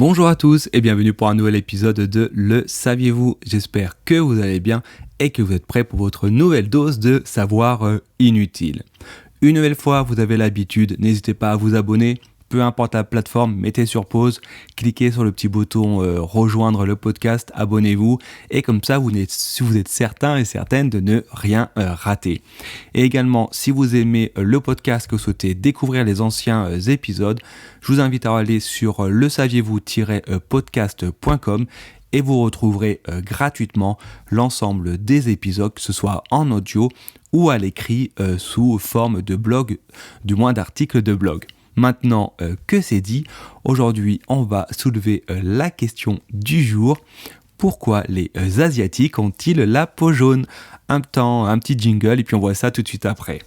Bonjour à tous et bienvenue pour un nouvel épisode de Le Saviez-vous ? J'espère que vous allez bien et que vous êtes prêts pour votre nouvelle dose de savoir inutile. Une nouvelle fois, vous avez l'habitude, n'hésitez pas à vous abonner. Peu importe la plateforme, mettez sur pause, cliquez sur le petit bouton rejoindre le podcast, abonnez-vous et comme ça vous êtes certain et certaine de ne rien rater. Et également, si vous aimez le podcast, que vous souhaitez découvrir les anciens épisodes, je vous invite à aller sur lesaviez-vous-podcast.com et vous retrouverez gratuitement l'ensemble des épisodes, que ce soit en audio ou à l'écrit sous forme de blog, du moins d'articles de blog. Maintenant que c'est dit, aujourd'hui on va soulever la question du jour. Pourquoi les Asiatiques ont-ils la peau jaune ? Un petit jingle et puis on voit ça tout de suite après.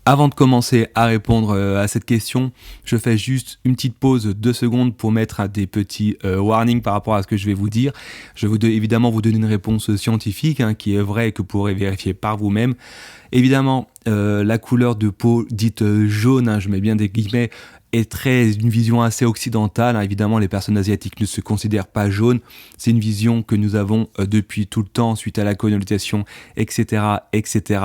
Avant de commencer à répondre à cette question, je fais juste une petite pause de 2 secondes pour mettre des petits warnings par rapport à ce que je vais vous dire. Je vais évidemment vous donner une réponse scientifique qui est vraie et que vous pourrez vérifier par vous-même. Évidemment, la couleur de peau dite jaune, je mets bien des guillemets, est une vision assez occidentale. Évidemment, les personnes asiatiques ne se considèrent pas jaunes. C'est une vision que nous avons depuis tout le temps suite à la colonisation, etc., etc.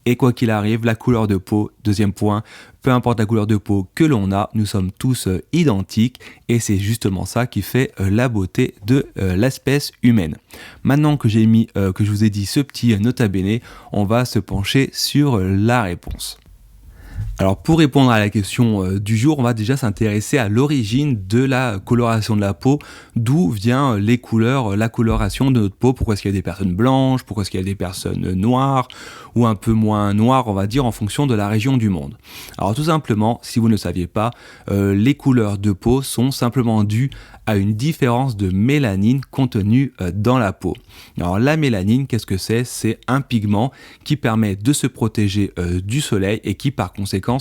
Et quoi qu'il arrive, la couleur de peau, deuxième point, peu importe la couleur de peau que l'on a, nous sommes tous identiques et c'est justement ça qui fait la beauté de l'espèce humaine. Maintenant que que je vous ai dit ce petit nota bene, on va se pencher sur la réponse. Alors pour répondre à la question du jour, on va déjà s'intéresser à l'origine de la coloration de la peau, d'où vient la coloration de notre peau, pourquoi est-ce qu'il y a des personnes blanches, pourquoi est-ce qu'il y a des personnes noires, ou un peu moins noires, on va dire, en fonction de la région du monde. Alors tout simplement, si vous ne le saviez pas, les couleurs de peau sont simplement dues à une différence de mélanine contenue dans la peau. Alors la mélanine, qu'est-ce que c'est ? C'est un pigment qui permet de se protéger du soleil et qui par conséquent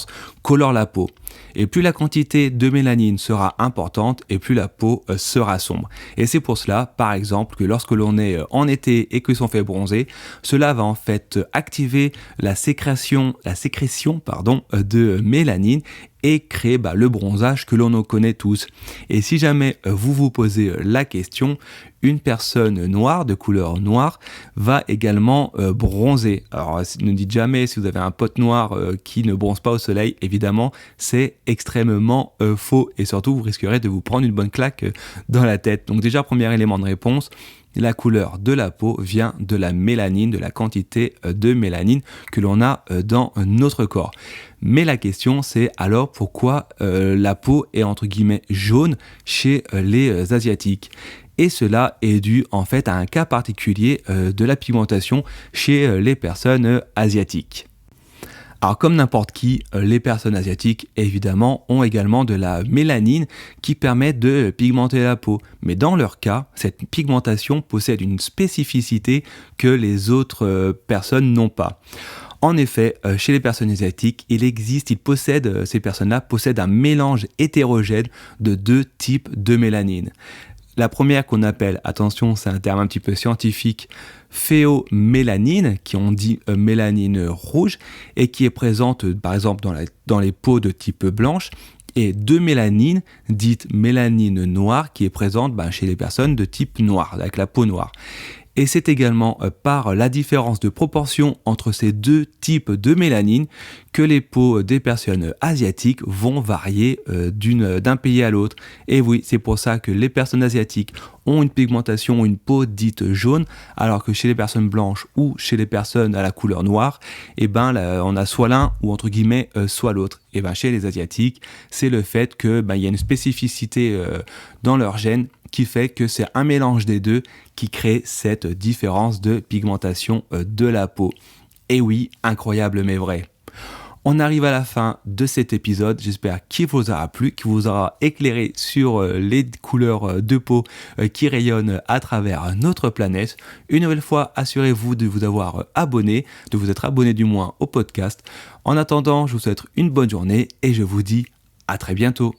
colore la peau. Et plus la quantité de mélanine sera importante et plus la peau sera sombre. Et c'est pour cela, par exemple, que lorsque l'on est en été et que l'on fait bronzer, cela va en fait activer la sécrétion de mélanine et créer le bronzage que l'on connaît tous. Et si jamais vous vous posez la question, une personne noire, de couleur noire, va également bronzer. Alors ne dites jamais, si vous avez un pote noir qui ne bronze pas au soleil, évidemment, c'est extrêmement faux. Et surtout, vous risquerez de vous prendre une bonne claque dans la tête. Donc déjà, premier élément de réponse, la couleur de la peau vient de la mélanine, de la quantité de mélanine que l'on a dans notre corps. Mais la question c'est alors pourquoi la peau est entre guillemets jaune chez les Asiatiques ? Et cela est dû en fait à un cas particulier de la pigmentation chez les personnes asiatiques. Alors comme n'importe qui, les personnes asiatiques évidemment ont également de la mélanine qui permet de pigmenter la peau. Mais dans leur cas, cette pigmentation possède une spécificité que les autres personnes n'ont pas. En effet, chez les personnes asiatiques, ces personnes-là possèdent un mélange hétérogène de 2 types de mélanine. La première qu'on appelle, attention c'est un terme un petit peu scientifique, phéomélanine, qui on dit mélanine rouge, et qui est présente par exemple dans les peaux de type blanche, et 2 mélanines, dites mélanine noire, qui est présente chez les personnes de type noir, avec la peau noire. Et c'est également par la différence de proportion entre ces 2 types de mélanine que les peaux des personnes asiatiques vont varier d'un pays à l'autre. Et oui, c'est pour ça que les personnes asiatiques ont une pigmentation, une peau dite jaune, alors que chez les personnes blanches ou chez les personnes à la couleur noire, on a soit l'un ou entre guillemets soit l'autre. Et chez les asiatiques, c'est le fait que y a une spécificité dans leur gène qui fait que c'est un mélange des deux qui crée cette différence de pigmentation de la peau. Et oui, incroyable mais vrai. On arrive à la fin de cet épisode, j'espère qu'il vous aura plu, qu'il vous aura éclairé sur les couleurs de peau qui rayonnent à travers notre planète. Une nouvelle fois, assurez-vous de vous avoir abonné, de vous être abonné du moins au podcast. En attendant, je vous souhaite une bonne journée et je vous dis à très bientôt.